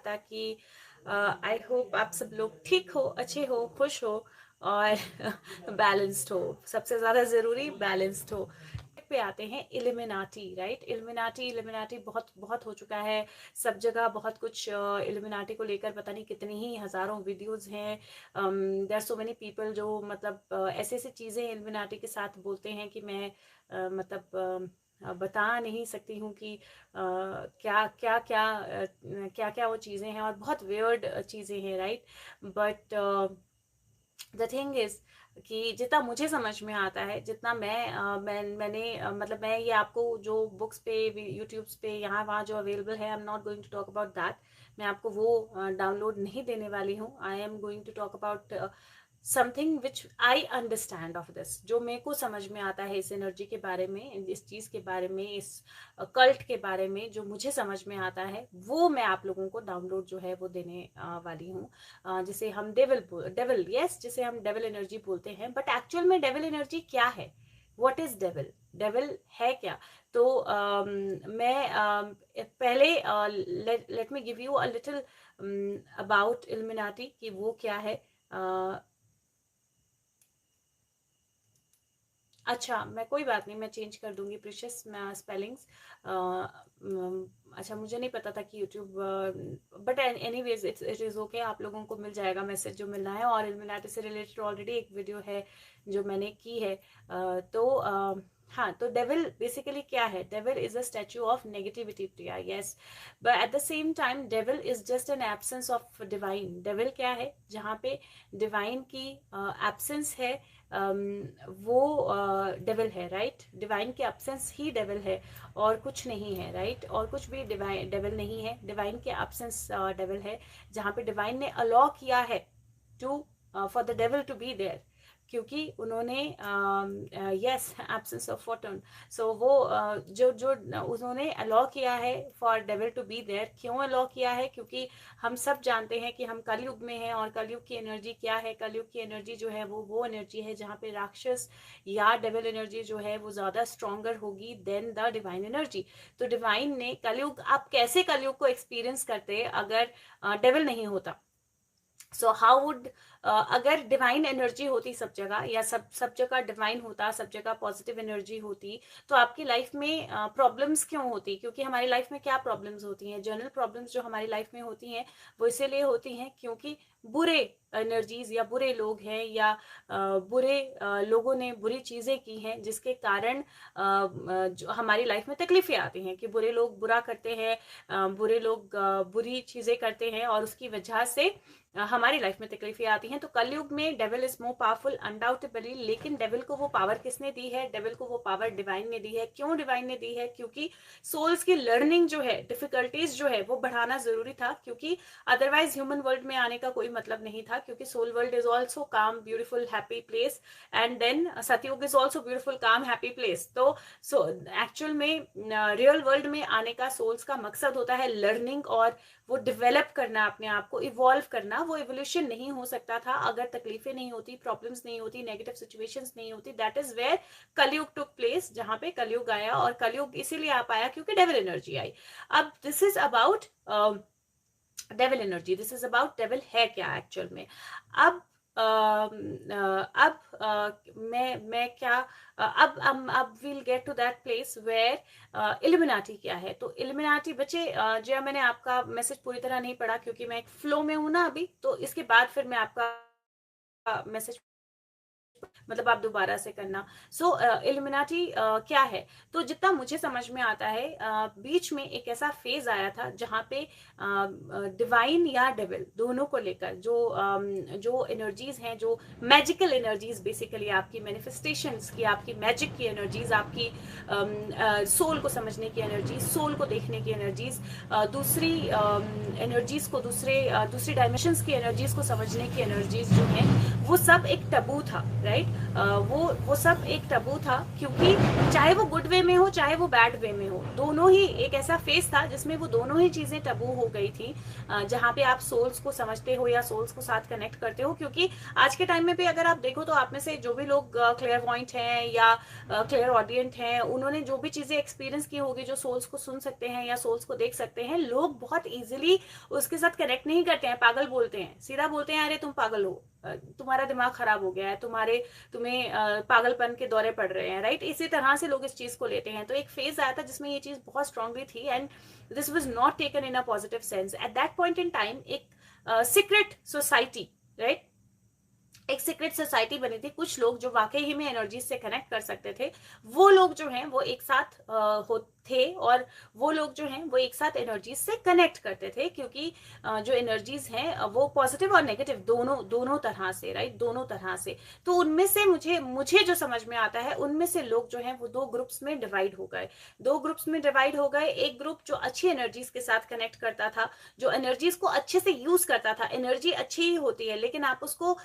ताकि I hope आप सब लोग ठीक हो, अच्छे हो, खुश हो और बैलेंस्ड हो। सबसे ज्यादा जरूरी बैलेंस्ड हो। पे आते हैं इल्यूमिनाटी, राइट। इल्यूमिनाटी इल्यूमिनाटी बहुत बहुत हो चुका है सब जगह, बहुत कुछ इल्यूमिनाटी को लेकर पता नहीं कितनी ही हजारों वीडियोस हैं। देयर सो मेनी पीपल जो मतलब ऐसे ऐसी चीजें इल्यूमिनाटी के साथ बोलते हैं कि मैं बता नहीं सकती हूँ कि क्या क्या क्या क्या क्या वो चीजें हैं, और बहुत वियर्ड चीजें हैं, right. But the thing is कि जितना मुझे समझ में आता है, जितना मैंने मतलब मैं ये आपको जो बुक्स पे, यूट्यूब्स पे, यहाँ वहाँ जो अवेलेबल है, I am not going to talk about that. मैं आपको वो डाउनलोड नहीं देने वाली हूँ। I am going to talk about something which I understand of this, जो मेरे को समझ में आता है इस एनर्जी के बारे में, इस चीज के बारे में, इस कल्ट के बारे में, जो मुझे समझ में आता है वो मैं आप लोगों को डाउनलोड जो है वो देने वाली हूँ। जिसे हम डेविल यस, जिसे हम डेविल एनर्जी बोलते हैं। बट एक्चुअल में डेविल एनर्जी क्या है? What is devil? डेविल है क्या? तो मैं पहले let me give you a little about illuminati कि वो क्या है। अच्छा, मैं कोई बात नहीं, मैं चेंज कर दूंगी प्रीशियस स्पेलिंग्स। अच्छा, मुझे नहीं पता था कि YouTube, but anyways it is okay. आप लोगों को मिल जाएगा मैसेज जो मिलना है। और इल्यूमिनाटी से रिलेटेड ऑलरेडी एक वीडियो है जो मैंने की है। तो हाँ, तो डेविल बेसिकली क्या है? Devil is a statue of negativity, Priya, yes. But at the same time devil is just an absence of divine. Devil क्या है? जहाँ पे डिवाइन की एब्सेंस है, वो डेविल है, राइट। डिवाइन के एब्सेंस ही डेविल है, और कुछ नहीं है, राइट। और कुछ भी डिवाइन डेविल नहीं है। डिवाइन के एब्सेंस डेविल है, जहाँ पे डिवाइन ने अलाउ किया है to for the devil to be there, क्योंकि उन्होंने yes, absence of photon. So वो जो जो उन्होंने अलाउ किया है for devil to be there. क्यों अलाउ किया है? क्योंकि हम सब जानते हैं कि हम कलयुग में हैं, और कलयुग की एनर्जी क्या है? कलयुग की एनर्जी जो है वो एनर्जी है जहाँ पे राक्षस या डेविल एनर्जी जो है वो ज्यादा स्ट्रॉन्गर होगी देन द डिवाइन एनर्जी। तो डिवाइन ने कलयुग, आप कैसे कलयुग को एक्सपीरियंस करते अगर डेविल नहीं होता? सो हाउ वुड, अगर डिवाइन एनर्जी होती सब जगह, या सब जगह डिवाइन होता, सब जगह पॉजिटिव एनर्जी होती, तो आपकी लाइफ में प्रॉब्लम्स क्यों होती? क्योंकि हमारी लाइफ में क्या प्रॉब्लम्स होती हैं? जनरल प्रॉब्लम्स जो हमारी लाइफ में होती हैं वो इसीलिए होती हैं क्योंकि बुरे एनर्जीज या बुरे लोग हैं, या बुरे लोगों ने बुरी चीजें की हैं, जिसके कारण जो हमारी लाइफ में तकलीफें आती हैं, कि बुरे लोग बुरा करते हैं, बुरे लोग बुरी चीजें करते हैं, और उसकी वजह से हमारी लाइफ में तकलीफें आती हैं। तो कलयुग में devil is more powerful undoubtedly. लेकिन डेविल को वो पावर किसने दी है? डेविल को वो पावर डिवाइन ने दी है। क्यों डिवाइन ने दी है? क्योंकि सोल्स की लर्निंग जो है, डिफिकल्टीज जो है वो बढ़ाना जरूरी था, क्योंकि अदरवाइज ह्यूमन वर्ल्ड में आने का कोई मतलब नहीं था, क्योंकि soul world is also calm, beautiful, happy place, and then Satyug is also beautiful, calm, happy place. तो सो एक्चुअल में रियल वर्ल्ड में आने का सोल्स का मकसद होता है लर्निंग, और वो डेवलप करना, अपने आप को इवॉल्व करना। वो इवोल्यूशन नहीं हो सकता था अगर तकलीफें नहीं होती, प्रॉब्लम्स नहीं होती, नेगेटिव सिचुएशंस नहीं होती। दैट इज वेयर कलयुग टुक प्लेस, जहां पे कलयुग आया। और कलयुग इसीलिए आ पाया क्योंकि डेविल एनर्जी आई। अब this is about devil energy, this is about devil है क्या एक्चुअल में। अब मैं क्या, अब we'll get to that place where Illuminati क्या है। तो इल्यूमिनाटी बच्चे, जो मैंने आपका मैसेज पूरी तरह नहीं पढ़ा क्योंकि मैं एक फ्लो में हूं ना अभी, तो इसके बाद फिर मैं आपका मैसेज, मतलब आप दोबारा से करना। सो इल्यूमिनाटी क्या है? तो जितना मुझे समझ में आता है, बीच में एक ऐसा फेज आया था जहां पे डिवाइन या डेविल दोनों को लेकर जो एनर्जीज हैं, जो मैजिकल एनर्जीज, बेसिकली आपकी मैनिफेस्टेशंस की, आपकी मैजिक की एनर्जीज, आपकी सोल को समझने की एनर्जी, सोल को देखने की एनर्जीज, दूसरी एनर्जीज को, दूसरी डायमेंशंस की एनर्जीज को समझने की एनर्जीज जो है, वो सब एक टबू था। राइट। वो सब एक टबू था, क्योंकि चाहे वो गुड वे में हो चाहे वो बैड वे में हो, दोनों ही एक ऐसा फेस था जिसमें वो दोनों ही चीजें टबू हो गई थी, जहाँ पे आप सोल्स को समझते हो या सोल्स को साथ कनेक्ट करते हो। क्योंकि आज के टाइम में भी अगर आप देखो तो आप में से जो भी लोग क्लियरवॉइंट हैं या क्लियर ऑडियंट हैं, उन्होंने जो भी चीजें एक्सपीरियंस की होगी, जो सोल्स को सुन सकते हैं या सोल्स को देख सकते हैं, लोग बहुत इजीली उसके साथ कनेक्ट नहीं करते हैं, पागल बोलते हैं, सीधा बोलते हैं अरे तुम पागल हो, तुम्हारा दिमाग खराब हो गया है, तुम्हें पागलपन के दौरे पड़ रहे हैं, राइट। इसी तरह से लोग इस चीज को लेते हैं। तो एक फेज आया था जिसमें ये चीज बहुत स्ट्रांगली थी, and this was not taken in a positive sense at that point in time. एक सीक्रेट सोसाइटी, राइट, एक सीक्रेट सोसाइटी बनी थी। कुछ लोग जो वाकई ही में एनर्जी से कनेक्ट कर सकते थे, वो लोग जो हैं वो एक साथ थे, और वो लोग जो हैं वो एक साथ एनर्जीज से कनेक्ट करते थे, क्योंकि जो एनर्जीज हैं वो पॉजिटिव और नेगेटिव दोनों तरह से, राइट, दोनों तरह से। तो उनमें से मुझे जो समझ में आता है, उनमें से लोग जो हैं वो दो ग्रुप्स में डिवाइड हो गए। एक ग्रुप जो अच्छी एनर्जीज के साथ कनेक्ट करता था, जो एनर्जीज को अच्छे से यूज करता था। एनर्जी अच्छी ही होती है, लेकिन आप उसको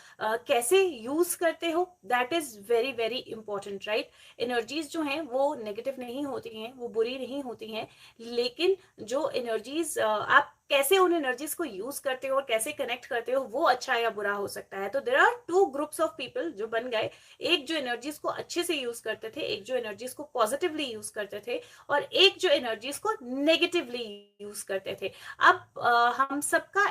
कैसे यूज करते हो, that is very very important, right. Energies जो हैं वो नेगेटिव नहीं होती हैं, वो बुरी नहीं होती हैं, लेकिन जो एनर्जीज आप कैसे उन एनर्जीज को यूज करते हो और कैसे कनेक्ट करते हो, वो अच्छा या बुरा हो सकता है। तो there are two groups of people जो बन गए, एक जो एनर्जीज को अच्छे से यूज करते थे, एक जो एनर्जीज को पॉजिटिवली यूज करते थे, और एक जो एनर्जीज को नेगेटिवली यूज करते थे। अब हम सबका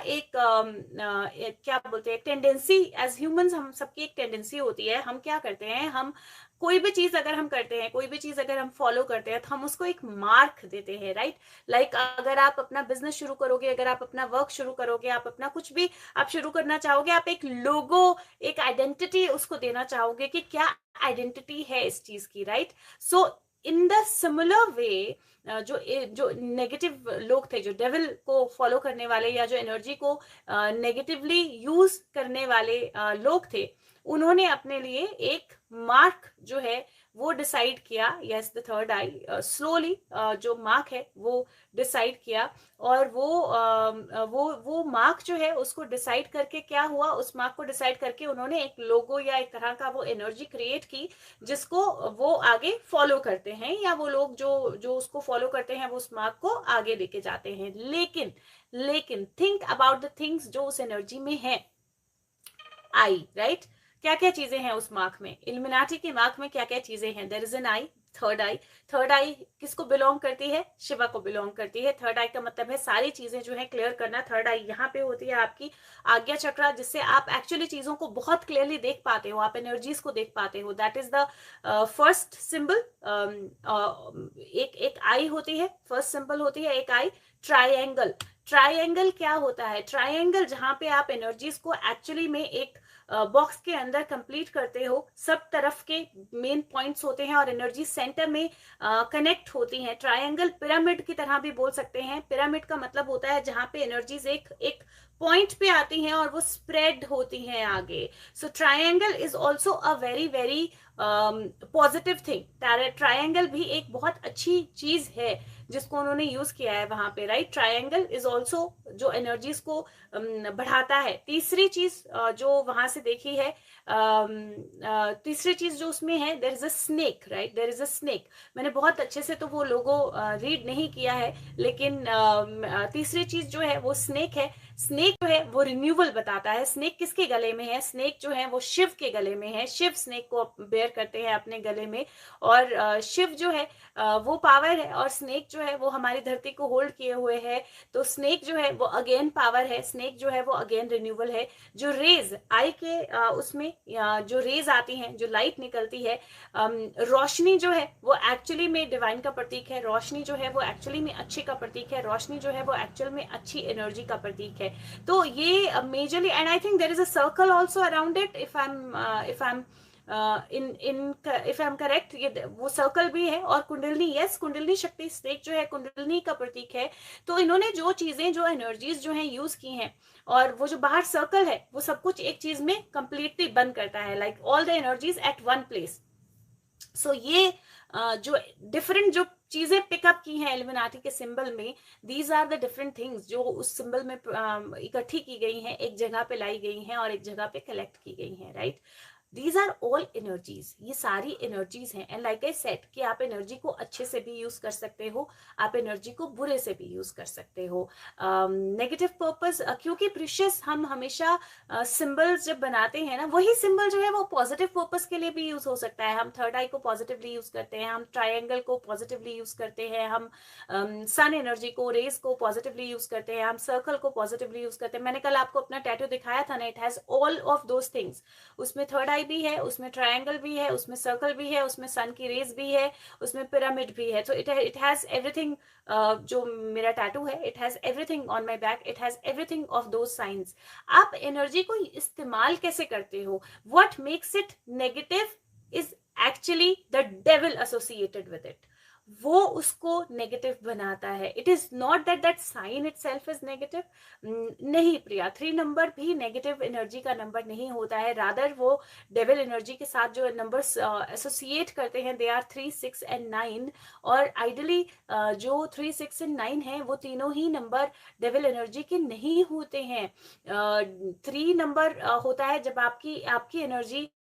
क्या बोलते हैं, टेंडेंसी एज ह्यूमंस, हम सबकी एक टेंडेंसी होती है। हम क्या करते हैं, हम कोई भी चीज अगर हम करते हैं, कोई भी चीज अगर हम फॉलो करते हैं, तो हम उसको एक मार्क देते हैं, राइट। लाइक अगर आप अपना बिजनेस शुरू करोगे, अगर आप अपना वर्क शुरू करोगे, आप अपना कुछ भी आप शुरू करना चाहोगे, आप एक लोगो, एक आइडेंटिटी उसको देना चाहोगे कि क्या आइडेंटिटी है इस चीज की, right. So in the similar way, जो नेगेटिव लोग थे, जो डेविल को फॉलो करने वाले या जो एनर्जी को नेगेटिवली यूज करने वाले लोग थे, उन्होंने अपने लिए एक मार्क जो है वो डिसाइड किया। Yes, the third I, slowly जो मार्क है वो डिसाइड किया, और वो मार्क जो है उसको डिसाइड करके क्या हुआ, उस मार्क को डिसाइड करके उन्होंने एक लोगो या एक तरह का वो एनर्जी क्रिएट की, जिसको वो आगे फॉलो करते हैं, या वो लोग जो जो उसको फॉलो करते हैं वो उस मार्क को आगे लेके जाते हैं। लेकिन थिंक अबाउट द थिंग्स जो उस एनर्जी में है, आई, राइट। क्या क्या चीजें हैं उस मार्क में, इल्यूमिनाटी के मार्क में क्या क्या चीजें हैं। There is an eye, third eye. Third eye किसको बिलोंग करती है, शिवा को बिलोंग करती है। थर्ड आई का मतलब है सारी चीजें जो है क्लियर करना। थर्ड आई यहाँ पे होती है आपकी आज्ञा चक्रा, जिससे आप एक्चुअली चीजों को बहुत क्लियरली देख पाते हो, आप एनर्जीज को देख पाते हो। That is the first symbol. एक आई होती है, फर्स्ट सिंबल होती है एक आई। ट्राइंगल, ट्राइंगल क्या होता है, ट्राइंगल जहां पे आप एनर्जीज को एक्चुअली में एक बॉक्स के अंदर कंप्लीट करते हो, सब तरफ के मेन पॉइंट्स होते हैं और एनर्जी सेंटर में कनेक्ट होती हैं। ट्रायंगल पिरामिड की तरह भी बोल सकते हैं। पिरामिड का मतलब होता है जहां पे एनर्जीज एक एक पॉइंट पे आती हैं और वो स्प्रेड होती हैं आगे। So triangle is also a very very positive thing. Triangle भी एक बहुत अच्छी चीज है जिसको उन्होंने यूज किया है वहां पे, राइट। ट्रायंगल इज ऑल्सो जो एनर्जीज को बढ़ाता है। तीसरी चीज जो वहां से देखी है, तीसरी चीज जो उसमें है, there is a snake, right, there is a snake. मैंने बहुत अच्छे से तो वो लोगो रीड नहीं किया है, लेकिन तीसरी चीज जो है वो स्नेक है। स्नेक जो है वो रिन्यूअल बताता है। स्नेक किसके गले में है, स्नेक जो है वो शिव के गले में है। शिव स्नेक को बेयर करते हैं अपने गले में, और शिव जो है वो पावर है, और स्नेक जो है वो हमारी धरती को होल्ड किए हुए है। तो स्नेक जो है वो अगेन पावर है, स्नेक जो है वो अगेन रिन्यूअल है। जो रेज आई के उसमें जो रेज आती हैं, जो लाइट निकलती है, रोशनी जो है वो एक्चुअली में डिवाइन का प्रतीक है। रोशनी जो है वो एक्चुअली में अच्छे का प्रतीक है। रोशनी जो है वो एक्चुअल में अच्छी एनर्जी का प्रतीक है। तो ये majorly, and I think there is a circle also around it, if I am if I am correct, ये वो सर्कल भी है। और कुंडलनी, यस, कुंडलनी शक्ति, स्नेक जो है कुंडलनी का प्रतीक है। तो इन्होंने जो चीजें, जो एनर्जीज जो है यूज की हैं, और वो जो बाहर सर्कल है वो सब कुछ एक चीज में कंप्लीटली बंद करता है, like all the energies at one place. So ये जो डिफरेंट जो चीजें पिकअप की हैं इल्यूमिनाटी के सिंबल में, these are the different things जो उस सिंबल में इकट्ठी की गई हैं, एक जगह पे लाई गई हैं और एक जगह पे कलेक्ट की गई हैं, right. These are all energies, ये सारी एनर्जीज हैं। एंड लाइक आई सेड कि आप एनर्जी को अच्छे से भी यूज कर सकते हो, आप एनर्जी को बुरे से भी यूज कर सकते हो। नेगेटिव पर्पस, क्योंकि प्रीशियस हम हमेशा सिंबल्स जब बनाते हैं ना, वही सिंबल जो है वो पॉजिटिव पर्पस के लिए भी यूज हो सकता है। हम थर्ड आई को पॉजिटिवली यूज करते हैं, हम ट्रायंगल को पॉजिटिवली यूज करते हैं, हम सन एनर्जी को, रेस को पॉजिटिवली यूज करते हैं, हम सर्कल को पॉजिटिवली यूज करते हैं। मैंने कल आपको अपना टैटू दिखाया था ना, it has all of those things. उसमें थर्ड आई भी है, उसमें ट्रायंगल भी है, उसमें सर्कल भी है, उसमें सन की रेस भी है, उसमें पिरामिड भी है। तो इट हैज एवरीथिंग। जो मेरा टैटू है, it has everything on my back, it has everything of those science. आप एनर्जी को इस्तेमाल कैसे करते हो, what makes it negative is actually the devil associated with it. वो उसको नेगेटिव बनाता है। It is not that that sign itself is negative. नहीं प्रिया, 3 नंबर भी नेगेटिव एनर्जी का नंबर नहीं होता है, रादर वो डेविल एनर्जी के साथ जो नंबर्स एसोसिएट करते हैं, दे आर 3, 6 एंड 9। और आइडली जो 3, 6 एंड 9 है, वो तीनों ही नंबर डेविल एनर्जी के नहीं होते हैं। 3 नंबर होता है जब आपकी एनर्जी,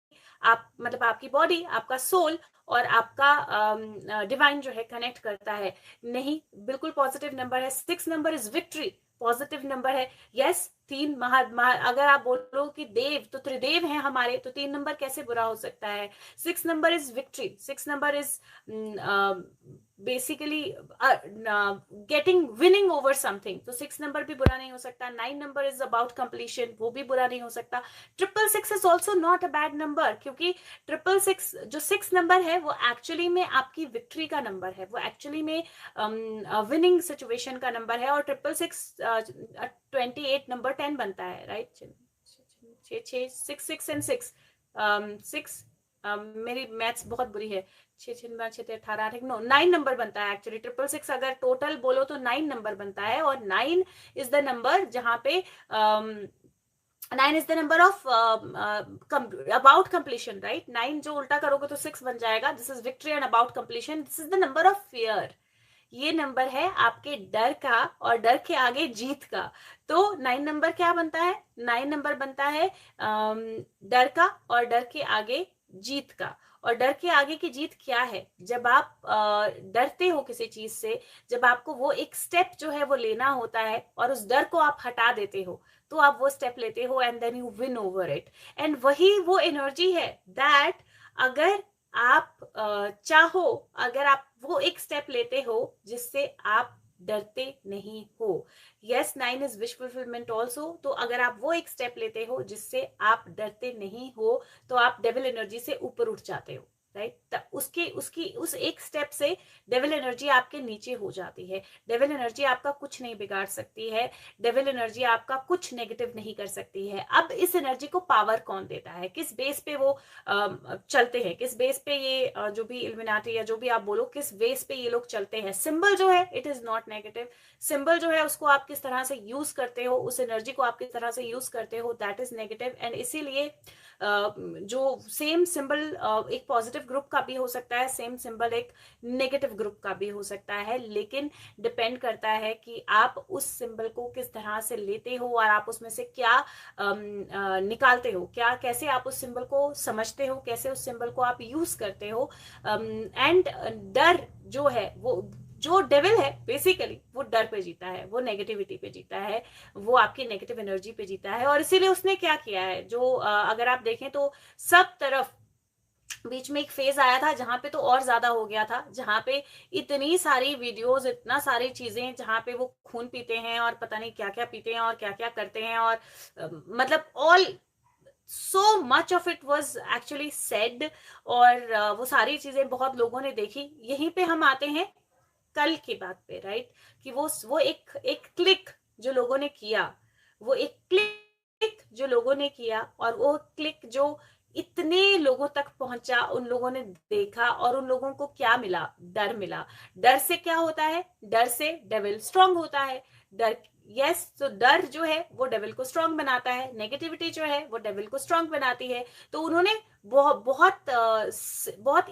आप मतलब आपकी बॉडी, आपका सोल और आपका डिवाइन जो है कनेक्ट करता है। नहीं, बिल्कुल पॉजिटिव नंबर है। 6 number is victory, positive number है। यस, 3 अगर आप बोलो कि देव तो त्रिदेव हैं हमारे, तो 3 नंबर कैसे बुरा हो सकता है। 6 number is victory, 6 number is basically getting winning over something, तो 6 नंबर भी बुरा नहीं हो सकता। 9 नंबर इज अबाउट कंप्लीशन, वो भी बुरा नहीं हो सकता। 666 is also not a bad number, क्योंकि 666 जो 6 नंबर है वो एक्चुअली में आपकी विक्ट्री का नंबर है, वो एक्चुअली में विनिंग सिचुएशन का नंबर है। और 666 28 नंबर 10 बनता है, राइट। 6 एंड 6 6 मेरी मैथ्स बहुत बुरी है। 6 6 18 नो 9 नंबर बनता है एक्चुअली। 666 अगर टोटल बोलो तो 9 नंबर बनता है, और 9 इज द नंबर जहां पे 9 is the number of about completion, right. 9 जो उल्टा करोगे तो 6 बन जाएगा। This is victory and about completion. This is the number of fear. ये नंबर है आपके डर का, और डर के आगे जीत का। तो 9 नंबर क्या बनता है? 9 नंबर बनता है डर का, और डर के आगे जीत का। और डर के आगे की जीत क्या है? जब आप डरते हो किसी चीज से, जब आपको वो एक स्टेप जो है वो लेना होता है, और उस डर को आप हटा देते हो, तो आप वो स्टेप लेते हो, and then you win over it. And वही वो एनर्जी है दैट अगर आप चाहो, अगर आप वो एक स्टेप लेते हो जिससे आप डरते नहीं हो। Yes, 9 is wish fulfilment also. तो अगर आप वो एक स्टेप लेते हो जिससे आप डरते नहीं हो, तो आप डेविल एनर्जी से ऊपर उठ जाते हो, राइट। उस एक स्टेप से डेविल एनर्जी आपके नीचे हो जाती है। डेविल एनर्जी आपका कुछ नहीं बिगाड़ सकती है, डेविल एनर्जी आपका कुछ नेगेटिव नहीं कर सकती है। अब इस एनर्जी को पावर कौन देता है, किस बेस पे वो चलते हैं, किस बेस पे ये जो भी इल्यूमिनाटी या जो भी आप बोलो, किस बेस पे ये लोग चलते हैं। सिंबल जो है it is not negative. Symbol जो है उसको आप किस तरह से यूज करते हो, उस एनर्जी को आप किस तरह से यूज करते हो, दैट इज नेगेटिव। एंड इसीलिए जो सेम सिंबल एक पॉजिटिव ग्रुप का भी हो सकता है, सेम सिंबल एक नेगेटिव ग्रुप का भी हो सकता है, लेकिन डिपेंड करता है कि आप उस सिंबल को किस तरह से लेते हो, और आप उसमें से क्या निकालते हो, क्या कैसे आप उस सिंबल को समझते हो, कैसे उस सिंबल को आप यूज करते हो। एंड डर जो है, वो जो डेविल है बेसिकली, वो डर पे जीता है, वो नेगेटिविटी पे जीता है, वो आपकी नेगेटिव एनर्जी पे जीता है। और इसीलिए उसने क्या किया है, जो अगर आप देखें तो सब तरफ बीच में एक फेज आया था जहां पे तो और ज्यादा हो गया था, जहां पे इतनी सारी वीडियोस, इतना सारी चीजें, जहां पे वो खून पीते हैं और पता नहीं क्या क्या पीते हैं और क्या क्या करते हैं, और मतलब all so much of it was actually said। और वो सारी चीजें बहुत लोगों ने देखी। यहीं पे हम आते हैं कल की बात पे, राइट, कि वो एक क्लिक जो लोगों ने किया, वो एक क्लिक जो लोगों ने किया, और वो क्लिक जो इतने लोगों तक पहुंचा, उन लोगों ने देखा, और उन लोगों को क्या मिला? डर मिला। डर से क्या होता है? डर से डेविल स्ट्रांग होता है। डर, यस, तो डर जो है वो डेविल को स्ट्रांग बनाता है, नेगेटिविटी जो है वो डेविल को स्ट्रांग बनाती है। तो उन्होंने बहुत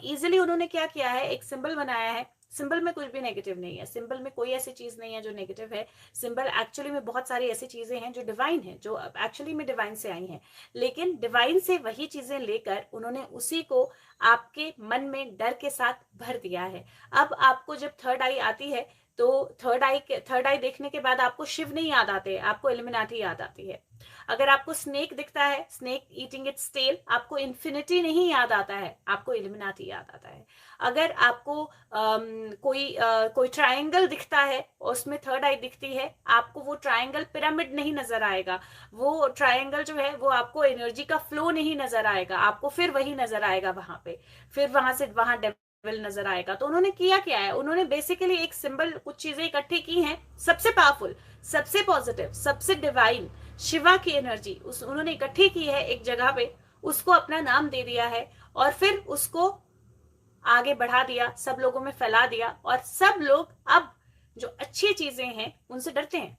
इजीली उन्होंने क्या किया है, एक सिंबल बनाया है। सिंबल में कुछ भी नेगेटिव नहीं है, सिंबल में कोई ऐसी चीज नहीं है जो नेगेटिव है। सिंबल एक्चुअली में बहुत सारी ऐसी चीजें हैं जो डिवाइन है, जो एक्चुअली में डिवाइन से आई हैं, लेकिन डिवाइन से वही चीजें लेकर उन्होंने उसी को आपके मन में डर के साथ भर दिया है। अब आपको जब थर्ड आई आती है तो थर्ड आई देखने के बाद आपको शिव नहीं याद आते, आपको इल्यूमिनाटी याद आती है। अगर आपको स्नेक दिखता है, स्नेक ईटिंग इट्स टेल, आपको इन्फिनिटी नहीं याद आता है, आपको इल्यूमिनाटी याद आता है। अगर आपको कोई ट्रायंगल दिखता है और उसमें थर्ड आई दिखती है, आपको वो ट्रायंगल पिरामिड नहीं नजर आएगा, वो ट्रायंगल जो है वो आपको एनर्जी का फ्लो नहीं नजर आएगा, आपको फिर वही नजर आएगा वहां पे, फिर वहां से वहां नजर आएगा। तो उन्होंने किया क्या है, उन्होंने बेसिकली एक सिंबल, कुछ चीजें इकट्ठी की हैं, सबसे पावरफुल, सबसे पॉजिटिव, सबसे डिवाइन शिवा की एनर्जी उस उन्होंने इकट्ठी की है एक जगह पे, उसको अपना नाम दे दिया है और फिर उसको आगे बढ़ा दिया, सब लोगों में फैला दिया, और सब लोग अब जो अच्छी चीजें हैं उनसे डरते हैं,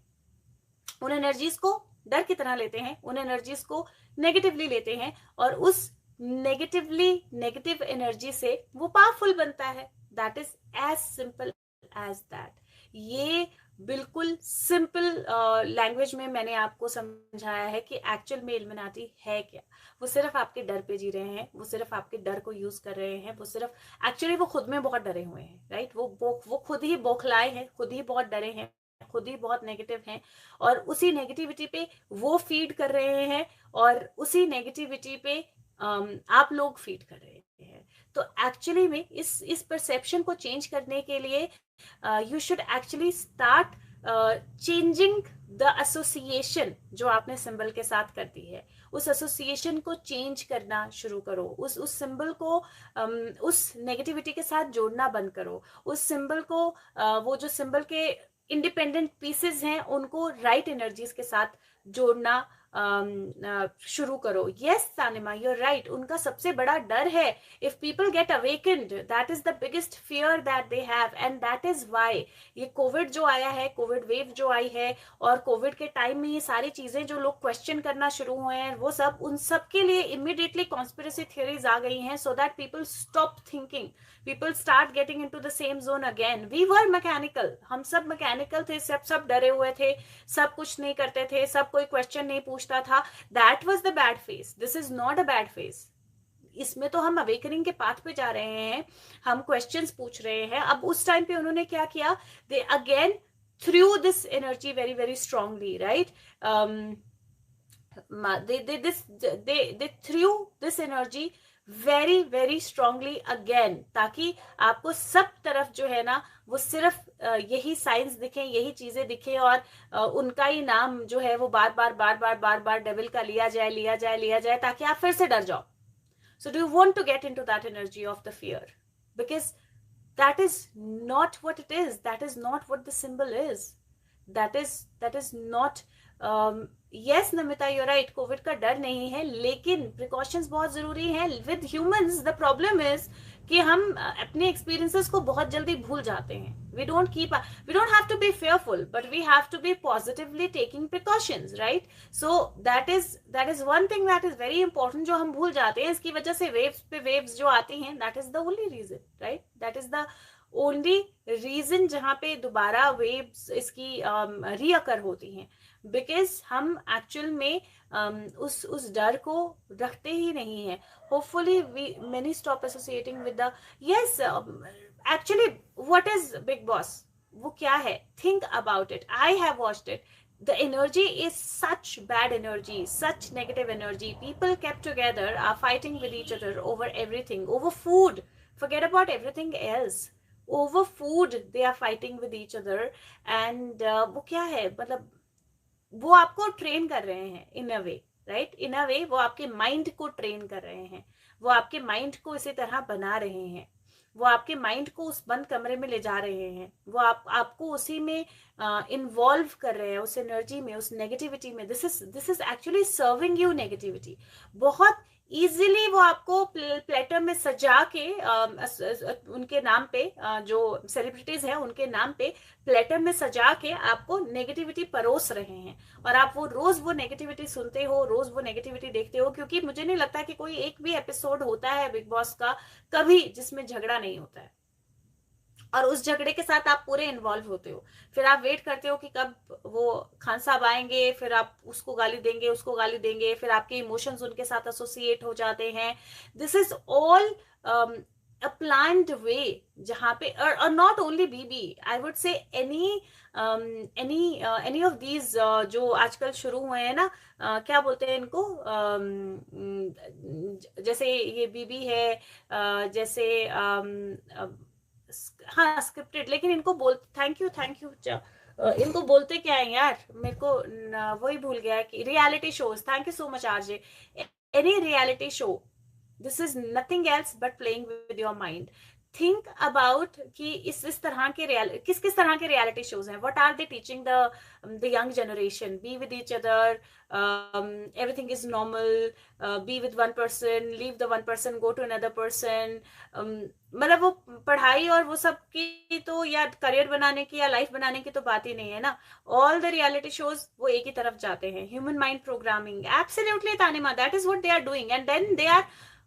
उन एनर्जीज को डर की तरह लेते हैं, उन एनर्जीज को नेगेटिवली लेते हैं, और उस नेगेटिव एनर्जी से वो पावरफुल बनता है। That is as simple as that. ये बिल्कुल सिंपल लैंग्वेज में मैंने आपको समझाया है कि एक्चुअल में इल्यूमिनाटी है क्या। वो सिर्फ आपके डर पे जी रहे हैं, वो सिर्फ आपके डर को यूज कर रहे हैं, वो सिर्फ एक्चुअली वो खुद में बहुत डरे हुए हैं, राइट। वो खुद ही बौखलाए हैं, खुद ही बहुत डरे हैं, खुद ही बहुत नेगेटिव हैं, और उसी नेगेटिविटी पे वो फीड कर रहे हैं, और उसी नेगेटिविटी पे आप लोग फीड कर रहे हैं। तो एक्चुअली में इस परसेप्शन को चेंज करने के लिए you should actually start changing the association जो आपने सिंबल के साथ कर दी है। उस एसोसिएशन को चेंज करना शुरू करो, उस सिंबल को उस नेगेटिविटी के साथ जोड़ना बंद करो, उस सिंबल को वो जो सिंबल के इंडिपेंडेंट पीसेस हैं उनको राइट एनर्जीज के साथ जोड़ना शुरू करो। यस तानिमा, यू आर राइट, उनका सबसे बड़ा डर है if people get awakened, that is the biggest fear that they have, and that is why ये कोविड जो आया है, कोविड वेव जो आई है, और कोविड के टाइम में ये सारी चीजें जो लोग क्वेश्चन करना शुरू हुए हैं, वो सब उन सब के लिए इमीडिएटली कॉन्स्पिरेसी थियरीज आ गई हैं, so that people stop thinking, people start getting into the same zone again. We were mechanical, हम सब मैकेनिकल थे, सब डरे हुए थे, सब कुछ नहीं करते थे, सब कोई क्वेश्चन नहीं पूछता था। That was the bad phase, this is not a bad phase. इसमें तो हम अवेकनिंग के पाथ पे जा रहे हैं, हम क्वेश्चंस पूछ रहे हैं। अब उस टाइम पे उन्होंने क्या किया, they again through this energy very very strongly, right. they threw this energy very very strongly again, ताकि आपको सब तरफ जो है ना वो सिर्फ यही साइंस दिखे, यही चीजें दिखे, और उनका ही नाम जो है वो बार बार डेविल का लिया जाए, ताकि आप फिर से डर जाओ। So do you want to get into that energy of the fear? Because that is not what it is. That is not what the symbol is. That is not. Yes, Namita, you're right. Covid का डर नहीं है, लेकिन precautions बहुत जरूरी हैं। With humans the problem is कि हम अपने एक्सपीरियंसेस को बहुत जल्दी भूल जाते हैं। we don't have to be fearful, but we have to be positively taking precautions, right? So that is one thing that is very important, जो हम भूल जाते हैं। इसकी वजह से वेव्स पे वेव्स जो आती हैं, that is the only reason, right? That is the only reason जहाँ पे दोबारा वेव्स इसकी रीअकर होती हैं, बिकॉज हम एक्चुअल में उस डर को रखते ही नहीं है। Hopefully we many stop associating with the yes actually what is Bigg Boss, वो क्या है, think about it. I have watched it, the energy is such bad energy, such negative energy. People kept together are fighting with each other over everything, over food, forget about everything else, over food they are fighting with each other. And वो क्या है, मतलब वो आपको train कर रहे हैं इन अ वे, right, इन अ वे वो आपके माइंड को ट्रेन कर रहे हैं, वो आपके माइंड को इसी तरह बना रहे हैं, वो आपके माइंड को उस बंद कमरे में ले जा रहे हैं, वो आपको उसी में इन्वॉल्व कर रहे हैं, उस एनर्जी में, उस नेगेटिविटी में। This is actually serving you negativity. बहुत इजीली वो आपको प्लेटर में सजा के उनके नाम पे, जो सेलिब्रिटीज हैं उनके नाम पे प्लेटर में सजा के आपको नेगेटिविटी परोस रहे हैं, और आप वो रोज वो नेगेटिविटी सुनते हो, रोज वो नेगेटिविटी देखते हो। क्योंकि मुझे नहीं लगता कि कोई एक भी एपिसोड होता है बिग बॉस का कभी जिसमें झगड़ा नहीं होता है, और उस झगड़े के साथ आप पूरे इन्वॉल्व होते हो। फिर आप वेट करते हो कि कब वो खान साहब आएंगे, फिर आप उसको गाली देंगे, उसको गाली देंगे, फिर आपके इमोशंस उनके साथ एसोसिएट हो जाते हैं। This is all a planned way, जहाँ पे और not only BB, I would say any of these जो आजकल शुरू हुए हैं ना, क्या बोलते हैं इनको, जैसे ये बीबी है, जैसे हाँ स्क्रिप्टेड, लेकिन इनको बोल, थैंक यू, इनको बोलते क्या है यार, मेरे को वही भूल गया है कि reality shows. Thank you so much RJ. Any reality show, this is nothing else but playing with your mind. Think about कि इस तरह के किस किस तरह के रियलिटी शोज हैं, what are they teaching the young generation, be with each other, everything is normal, be with one person, leave the one person, go to another person, मतलब वो पढ़ाई और वो सब की तो, या करियर बनाने की या लाइफ बनाने की तो बात ही नहीं है ना। ऑल द रियलिटी शोज वो एक ही तरफ जाते हैं, human mind programming. Absolutely Tanima, that is what they are doing, and then they are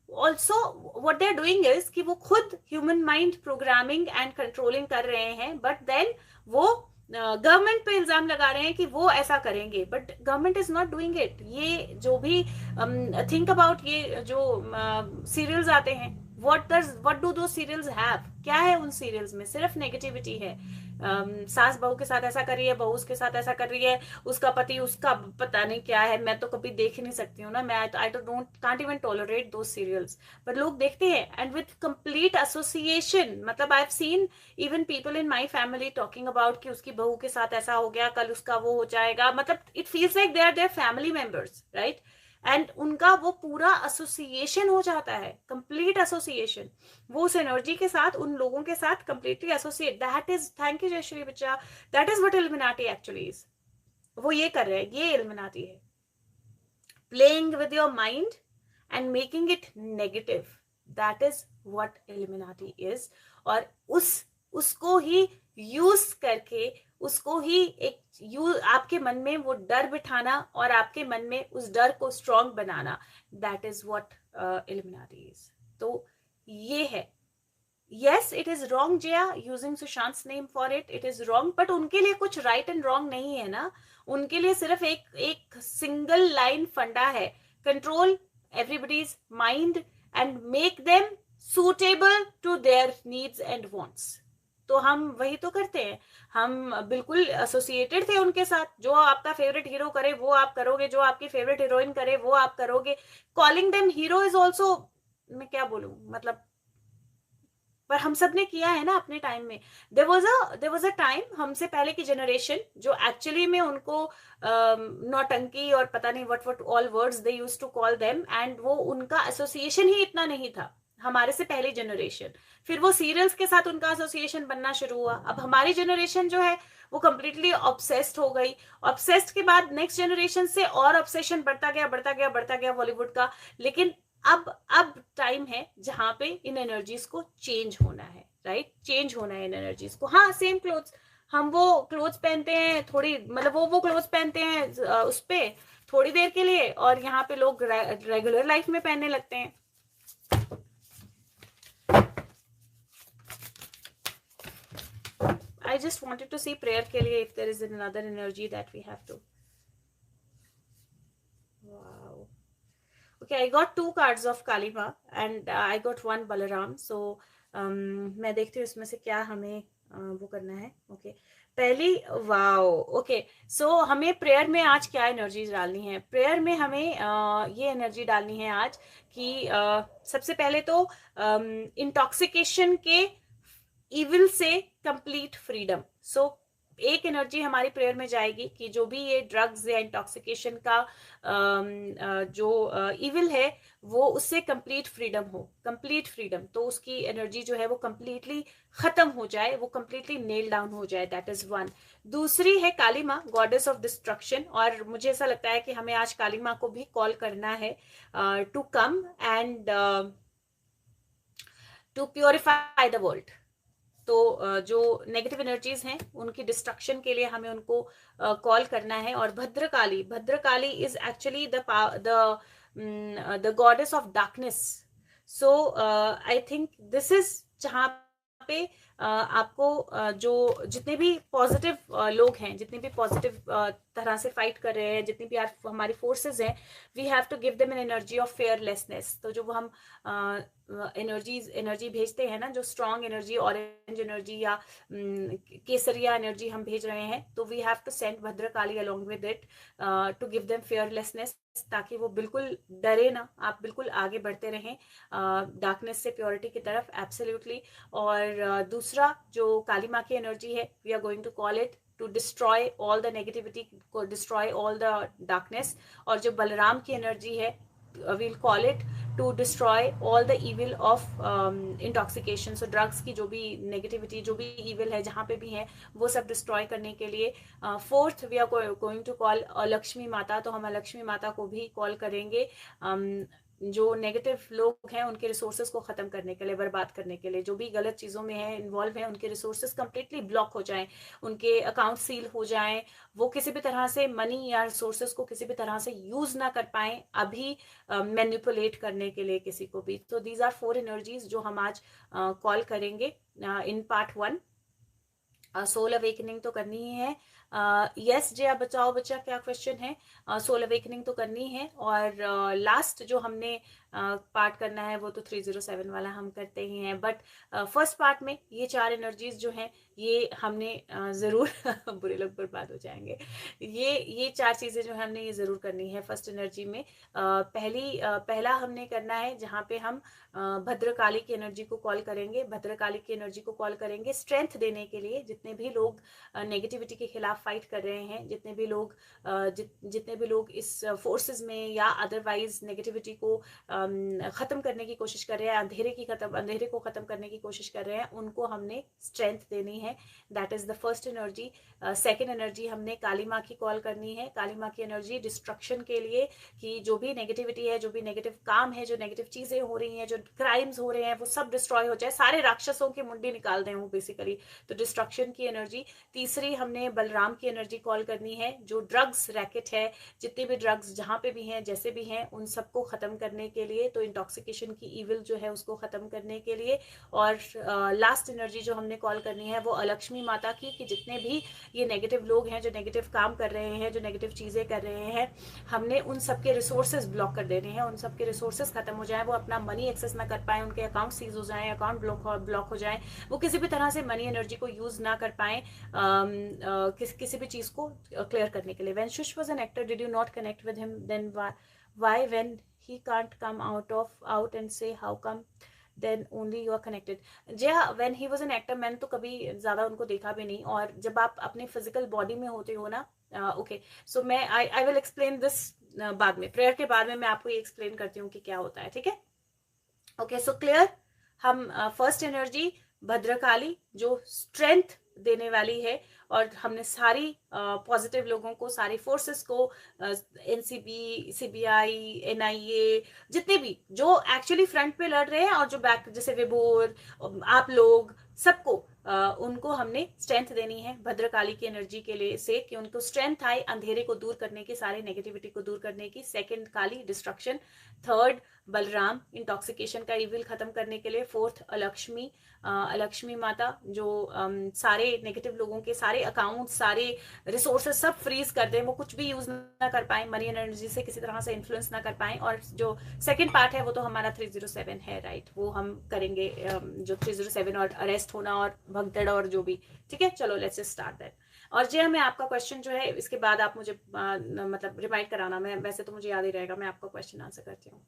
also what they are doing is कि वो खुद human mind programming and controlling कर रहे हैं, बट देन वो गवर्नमेंट पे इल्जाम लगा रहे हैं कि वो ऐसा करेंगे, but government is not doing it. ये जो भी थिंक अबाउट, ये जो सीरियल्स आते हैं, व्हाट डू दो सीरियल्स हैव, क्या है उन सीरियल्स में? सिर्फ नेगेटिविटी है। सास बहू के साथ ऐसा कर रही है, बहू उसके साथ ऐसा कर रही है, उसका पति उसका पता नहीं क्या है। मैं तो कभी देख ही नहीं सकती हूँ ना, मैं आई तो डोंट कांट इवन टॉलरेट दो सीरियल्स, पर लोग देखते हैं एंड विथ कंप्लीट एसोसिएशन। मतलब I have seen even people in my family talking about कि उसकी बहू के साथ ऐसा हो गया, कल उसका वो हो जाएगा। मतलब it feels like they are their family members, right? And उनका वो पूरा एसोसिएशन हो जाता है, कंप्लीट एसोसिएशन। वो उस एनर्जी के साथ, उन लोगों के साथ completely associate. That is, thank you Jayashree बच्चा, that is what Illuminati actually is. वो ये कर रहे हैं, ये इल्यूमिनाटी है, playing with your mind and making it negative. That is what Illuminati is. और उसको ही यूज करके, उसको ही आपके मन में वो डर बिठाना और आपके मन में उस डर को strong banana, that is what Illuminati is. तो ये है। Yes it is wrong Jaya, using Sushant name for it is wrong, but उनके लिए कुछ राइट एंड रॉन्ग नहीं है ना। उनके लिए सिर्फ एक सिंगल लाइन फंडा है, control everybody's mind and make them suitable to their needs and wants। तो हम वही तो करते हैं, हम बिल्कुल एसोसिएटेड थे उनके साथ। जो आपका फेवरेट हीरो करे वो आप करोगे, जो आपकी फेवरेट हीरोइन करे वो आप करोगे। Calling them hero is also, मैं क्या बोलूं, मतलब पर हम सब ने किया है ना अपने टाइम में। देयर वाज अ टाइम, हमसे पहले की जनरेशन जो एक्चुअली में उनको नौटंकी और पता नहीं what all words they used to call them, and वो उनका एसोसिएशन ही इतना नहीं था हमारे से पहले जनरेशन। फिर वो सीरियल्स के साथ उनका एसोसिएशन बनना शुरू हुआ। अब हमारी जनरेशन जो है वो कंप्लीटली ऑब्सेस्ड हो गई। ऑब्सेस्ड के बाद नेक्स्ट जनरेशन से और ऑब्सेशन बढ़ता गया बढ़ता गया बढ़ता गया बॉलीवुड का। लेकिन अब टाइम है जहां पे इन एनर्जीज को चेंज होना है, राइट? चेंज होना है इन एनर्जीज को। हाँ सेम क्लोथ्स, हम वो क्लोथ्स पहनते हैं थोड़ी, मतलब वो क्लोथ्स पहनते हैं उस पे थोड़ी देर के लिए, और यहाँ पे लोग रेगुलर लाइफ में पहनने लगते हैं। I just wanted to see prayer के लिए if there is another energy that we have to. Wow. Okay, I got 2 cards of Kali Ma and I got 1 Balaram. So मैं देखती हूँ इसमें से क्या हमें वो करना है। ओके पहली, वाओ, ओके सो हमें प्रेयर में आज क्या एनर्जी डालनी है? प्रेयर में हमें ये एनर्जी डालनी है आज कि सबसे पहले तो इंटॉक्सिकेशन के इविल से कंप्लीट फ्रीडम। सो एक एनर्जी हमारी प्रेयर में जाएगी कि जो भी ये ड्रग्स या इंटॉक्सिकेशन का जो इविल है वो उससे कंप्लीट फ्रीडम हो, कंप्लीट फ्रीडम। तो उसकी एनर्जी जो है वो कंप्लीटली खत्म हो जाए, वो कंप्लीटली नेल डाउन हो जाए। That is 1। दूसरी है काली माँ, गॉडेस ऑफ डिस्ट्रक्शन। और मुझे ऐसा लगता है कि हमें आज काली माँ को भी कॉल करना है to come and to purify the world. तो जो नेगेटिव एनर्जीज हैं उनकी डिस्ट्रक्शन के लिए हमें उनको कॉल करना है। और Bhadrakali is actually the goddess of darkness. So I think this is जहाँ पे आपको जो जितने भी पॉजिटिव लोग हैं, जितने भी पॉजिटिव तरह से फाइट कर रहे हैं, जितनी भी हमारी फोर्सेस हैं, we have to give them an energy of fearlessness. तो जो वो हम एनर्जी भेजते हैं ना, जो स्ट्रॉन्ग एनर्जी, ऑरेंज एनर्जी या केसरिया एनर्जी हम भेज रहे हैं, तो we have to send Bhadrakali along with it to give them fearlessness, ताकि वो बिल्कुल डरे ना, आप बिल्कुल आगे बढ़ते रहें डार्कनेस से प्योरिटी की तरफ, एब्सोल्युटली। और दूसरा जो काली माँ की एनर्जी है, we are going to call it to destroy all the negativity, को डिस्ट्रॉय ऑल द डार्कनेस। और जो बलराम की एनर्जी है, we'll call it to destroy all the evil of intoxication। so drugs की जो भी नेगेटिविटी, जो भी evil है जहाँ पे भी है, वो सब डिस्ट्रॉय करने के लिए। Fourth, we are going to call Lakshmi माता। तो हम लक्ष्मी माता को भी कॉल करेंगे जो नेगेटिव लोग हैं उनके रिसोर्सेज को खत्म करने के लिए, बर्बाद करने के लिए, जो भी गलत चीजों में है, इन्वॉल्व है, उनके रिसोर्सेज कंप्लीटली ब्लॉक हो जाएं, उनके अकाउंट सील हो जाएं, वो किसी भी तरह से मनी या रिसोर्सेज को किसी भी तरह से यूज ना कर पाए अभी मैनिपुलेट करने के लिए किसी को भी। तो दीज आर 4 एनर्जीज जो हम आज कॉल करेंगे इन पार्ट 1। सोल अवेकनिंग तो करनी ही है। यस जया बचाओ बच्चा, क्या क्वेश्चन है? सोल अवेकनिंग तो करनी है। और लास्ट जो हमने पार्ट करना है वो तो 307 वाला हम करते ही हैं। बट फर्स्ट पार्ट में ये 4 एनर्जीज जो हैं, ये हमने जरूर बुरे लोग बर्बाद हो जाएंगे, ये 4 चीजें जो है हमने ये जरूर करनी है फर्स्ट एनर्जी में। पहला हमने करना है जहाँ पे हम भद्रकाली की एनर्जी को कॉल करेंगे, भद्रकाली की एनर्जी को कॉल करेंगे स्ट्रेंथ देने के लिए। जितने भी लोग नेगेटिविटी के खिलाफ फाइट कर रहे हैं, जितने भी लोग इस फोर्सेस में या अदरवाइज नेगेटिविटी को खत्म करने की कोशिश कर रहे हैं, अंधेरे को खत्म करने की कोशिश कर रहे हैं, उनको हमने स्ट्रेंथ देनी है। That is the first energy. Second energy हमने काली माँ की कॉल करनी है। काली माँ की एनर्जी डिस्ट्रक्शन के लिए, कि जो भी नेगेटिविटी है, जो भी नेगेटिव काम है, जो नेगेटिव चीजें हो रही हैं, जो क्राइम्स हो रहे हैं, वो सब डिस्ट्रॉय हो जाए, सारे राक्षसों की मुंडी निकाल दें वो बेसिकली। तो डिस्ट्रक्शन की एनर्जी। तीसरी हमने बलराम की एनर्जी कॉल करनी है। जो ड्रग्स रैकेट है, जितने भी ड्रग्स जहां पे भी हैं, जैसे भी हैं, उन सबको खत्म करने के लिए, तो इंटॉक्सिकेशन की इविल जो है उसको खत्म करने के लिए। और लास्ट एनर्जी जो हमने कॉल करनी है वो अलक्ष्मी माता की, कि जितने भी ये नेगेटिव लोग हैं, जो नेगेटिव काम कर रहे हैं, जो नेगेटिव चीजें कर रहे हैं, हमने उन सबके रिसोर्सेज ब्लॉक कर देने हैं, उन सबके रिसोर्सेज खत्म हो जाए, वो अपना मनी एक्सेस ना कर पाए, उनके अकाउंट सीज हो जाए, अकाउंट ब्लॉक हो जाए, वो किसी भी तरह से मनी एनर्जी को यूज ना कर पाए किसी भी चीज को क्लियर करने के लिए। When Sush was an actor, did you not connect with him? Then why when he can't come out and say how come then only you are connected? Jaya, when he was an actor, मैंने तो कभी ज्यादा उनको देखा भी नहीं। और जब आप अपने फिजिकल बॉडी में होते हो ना, ओके, सो मैं आई विल एक्सप्लेन दिस बाद में, प्रेयर के बाद में मैं आपको ये एक्सप्लेन करती हूँ कि क्या होता है, ठीक है? Okay, so clear. हम फर्स्ट एनर्जी भद्रकाली जो स्ट्रेंथ देने वाली है, और हमने सारी पॉजिटिव लोगों को, सारी फोर्सेस को, एनसीबी, सीबीआई, एनआईए, जितने भी जो एक्चुअली फ्रंट पे लड़ रहे हैं और जो बैक, जैसे विभोर, आप लोग, सबको उनको हमने स्ट्रेंथ देनी है भद्रकाली की एनर्जी के लिए से, कि उनको स्ट्रेंथ आए अंधेरे को दूर करने की, सारी नेगेटिविटी को दूर करने की। सेकंड काली, डिस्ट्रक्शन। थर्ड बलराम, इंटॉक्सिकेशन का इविल खत्म करने के लिए। फोर्थ अलक्ष्मी माता, जो सारे नेगेटिव लोगों के सारे अकाउंट, सारे रिसोर्सेज सब फ्रीज कर दें, वो कुछ भी यूज ना कर पाए, मनी एनर्जी से किसी तरह से इन्फ्लुएंस ना कर पाए। और जो सेकंड पार्ट है वो तो हमारा 307 है, राइट, वो हम करेंगे, जो 307 और अरेस्ट होना और भगदड़ और जो भी, ठीक है? चलो लेट्स स्टार्ट दैट। और जय, मैं आपका क्वेश्चन जो है इसके बाद आप मुझे मतलब रिमाइंड कराना, मैं वैसे तो मुझे याद ही रहेगा, मैं आपका क्वेश्चन आंसर करती हूँ।